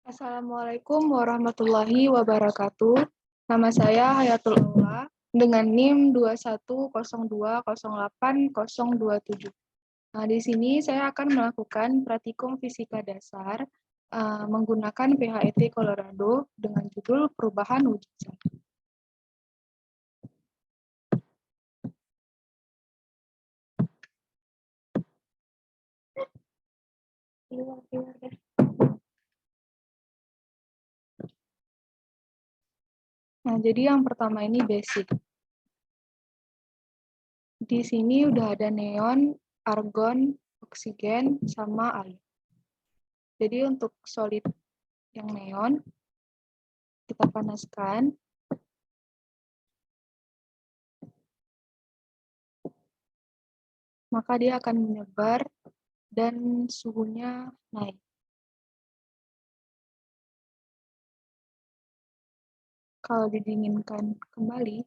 Assalamualaikum warahmatullahi wabarakatuh. Nama saya Hayatul Aula dengan NIM 2102080027. Nah, di sini saya akan melakukan praktikum fisika dasar menggunakan PHET Colorado dengan judul perubahan wujud zat. Nah, jadi yang pertama ini basic. Di sini udah ada neon, argon, oksigen, sama air. Jadi untuk solid yang neon, kita panaskan. Maka dia akan menyebar dan suhunya naik. Kalau didinginkan kembali,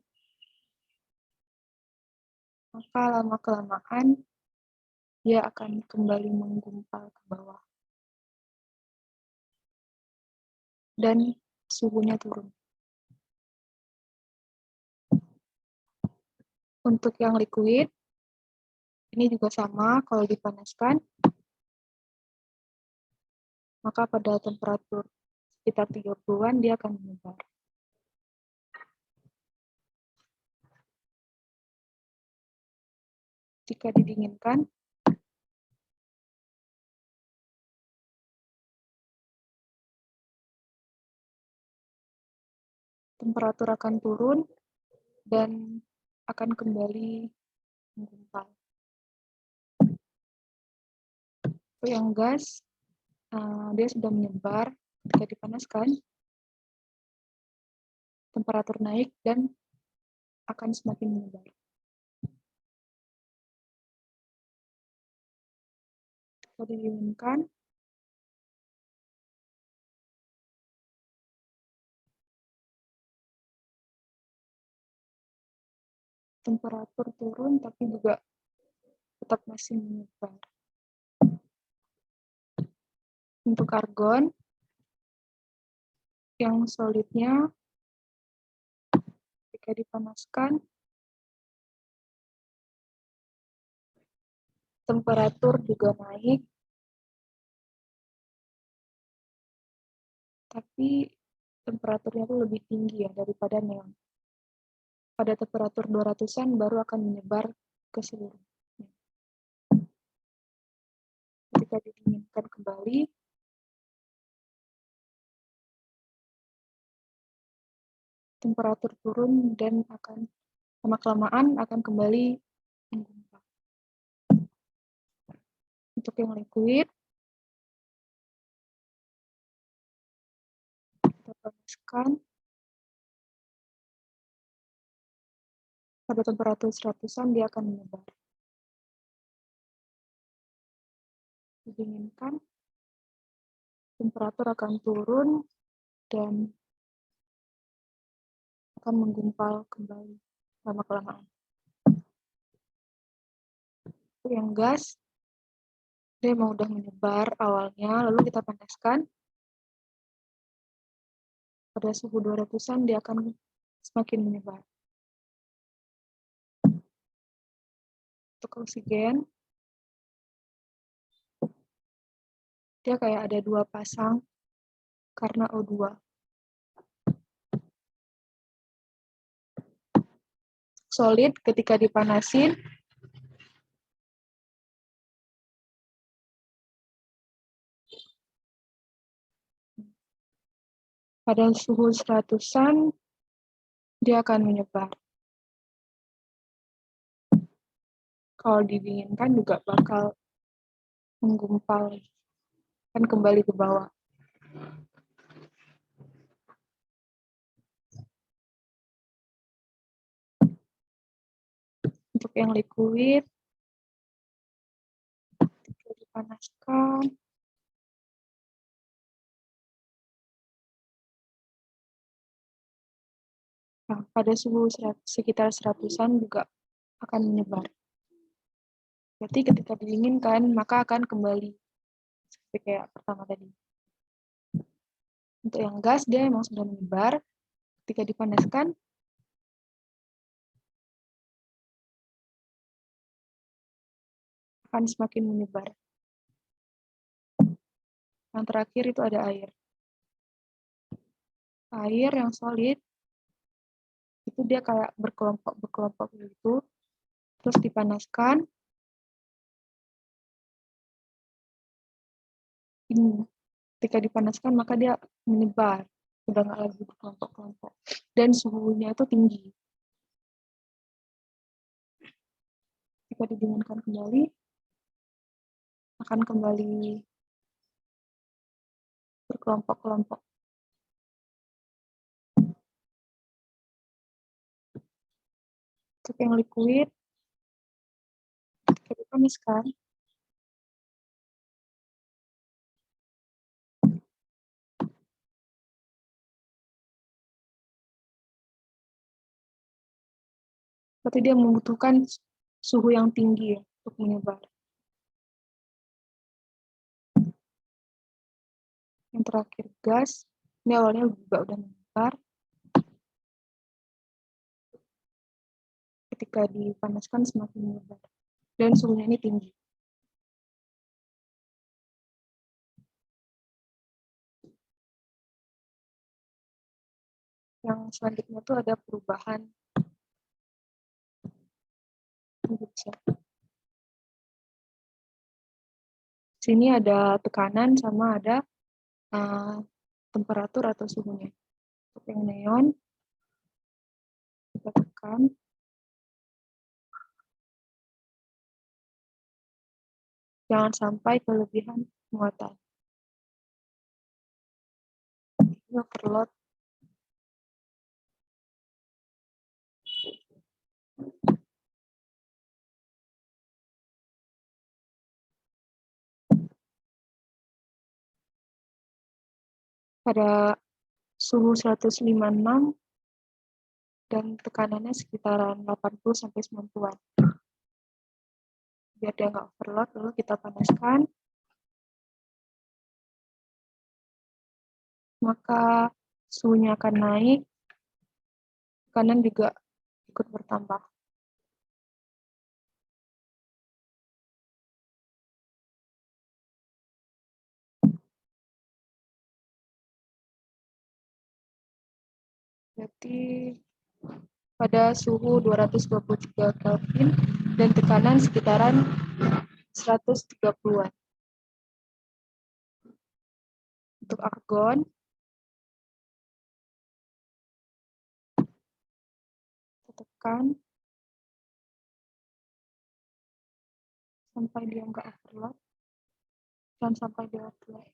maka lama-kelamaan dia akan kembali menggumpal ke bawah. Dan suhunya turun. Untuk yang liquid, ini juga sama, kalau dipanaskan, maka pada temperatur sekitar 30-an dia akan menyebar. Jika didinginkan, temperatur akan turun dan akan kembali menggumpal. Untuk yang gas, dia sudah menyebar ketika dipanaskan, temperatur naik dan akan semakin menyebar. Kalau didinginkan, temperatur turun tapi juga tetap masih menyebar. Untuk argon, yang solidnya ketika dipanaskan, temperatur juga naik, tapi temperaturnya itu lebih tinggi ya daripada neon. Pada temperatur 200-an baru akan menyebar ke seluruh. Ketika didinginkan kembali, temperatur turun dan akan lama-kelamaan akan kembali menggumpal. Untuk yang liquid, kita panaskan pada temperatur 100-an dia akan menyebar. Didinginkan, temperatur akan turun dan akan menggumpal kembali lama-kelamaan. Yang gas, dia mau udah menyebar awalnya, lalu kita panaskan. Pada suhu 200-an dia akan semakin menyebar. Untuk oksigen, dia kayak ada dua pasang karena O2. Solid ketika dipanasin, pada suhu 100-an dia akan menyebar. Kalau didinginkan juga bakal menggumpal dan kembali ke bawah. Untuk yang liquid, ketika dipanaskan, pada suhu sekitar 100-an juga akan menyebar. Berarti ketika didinginkan, maka akan kembali seperti kayak pertama tadi. Untuk yang gas, dia memang sudah menyebar. Ketika dipanaskan, akan semakin menyebar. Yang terakhir itu ada air. Air yang solid, itu dia kayak berkelompok gitu. Terus dipanaskan, ketika dipanaskan maka dia menyebar, sudah nggak lagi berkelompok-kelompok. Dan suhunya itu tinggi. Jika didinginkan kembali, akan kembali berkelompok-kelompok. Untuk yang liquid, ketika dipanaskan, berarti dia membutuhkan suhu yang tinggi ya, untuk menyebar. Yang terakhir gas, ini awalnya juga udah menyebar. Ketika dipanaskan semakin menyebar. Dan suhunya ini tinggi. Yang selanjutnya itu ada perubahan temperature. Sini ada tekanan sama ada temperatur atau suhunya. Untuk yang neon, kita tekan. Jangan sampai kelebihan muatan. Ini overload. Pada suhu 156 dan tekanannya sekitaran 80-90-an. Biar dia nggak overload, lalu kita panaskan. Maka suhunya akan naik, tekanan juga ikut bertambah. Berarti pada suhu 223 Kelvin dan tekanan sekitaran 130-an. Untuk argon, kita tekan sampai dia nggak overload dan sampai dia overload.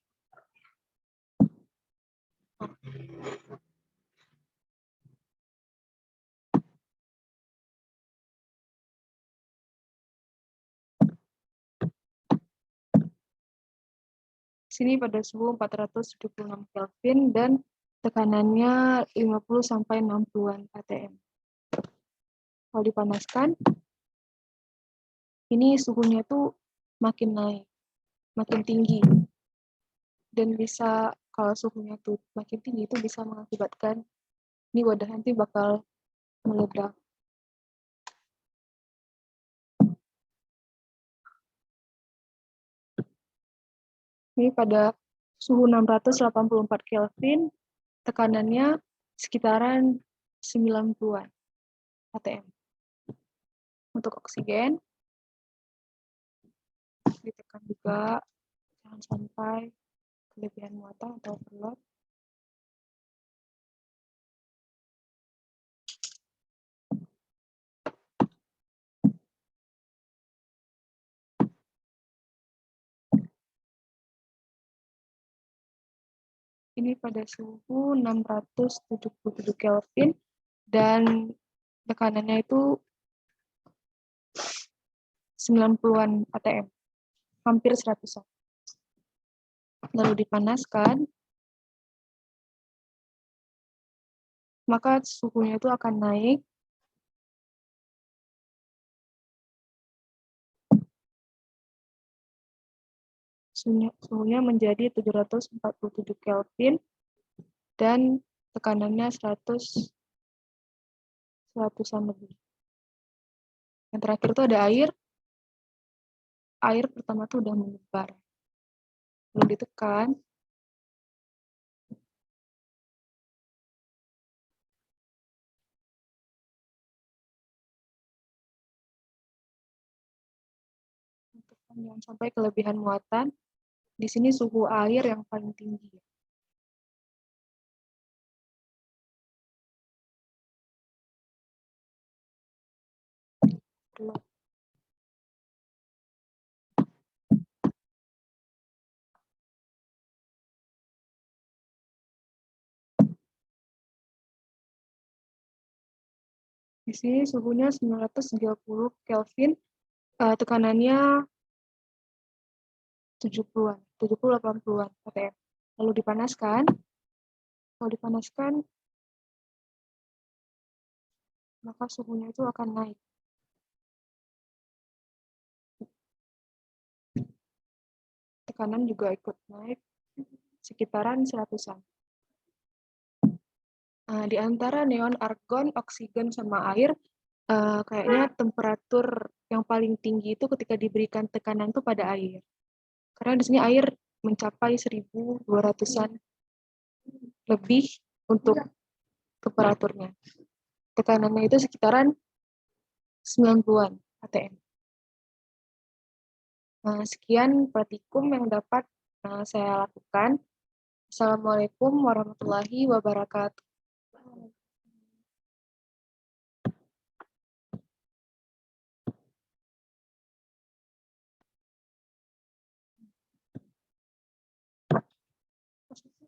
Sini pada suhu 476 Kelvin dan tekanannya 50-60-an atm. Kalau dipanaskan, ini suhunya tuh makin naik, makin tinggi. Dan bisa, kalau suhunya tuh makin tinggi, itu bisa mengakibatkan ini wadah nanti bakal meledak. Ini pada suhu 684 Kelvin, tekanannya sekitaran 90-an atm. Untuk oksigen, ditekan juga, jangan sampai kelebihan muatan atau overload. Ini pada suhu 677 Kelvin dan tekanannya itu 90-an atm, hampir 100-an. Lalu dipanaskan, maka suhunya itu akan naik suhunya menjadi 747 Kelvin dan tekanannya 100-an lebih. Yang terakhir itu ada air. Air pertama tuh udah menyebar. Belum ditekan. Jangan sampai kelebihan muatan. Di sini suhu air yang paling tinggi. Di sini suhunya 930 Kelvin, tekanannya 70-an, 70-80-an atm. Lalu dipanaskan. Kalau dipanaskan, maka suhunya itu akan naik. Tekanan juga ikut naik, sekitaran 100-an. Nah, di antara neon, argon, oksigen, sama air, kayaknya temperatur yang paling tinggi itu ketika diberikan tekanan itu pada air. Karena di sini air mencapai 1.200-an lebih untuk temperaturnya. Tekanannya itu sekitaran 90-an atm. Nah, sekian praktikum yang dapat saya lakukan. Assalamualaikum warahmatullahi wabarakatuh.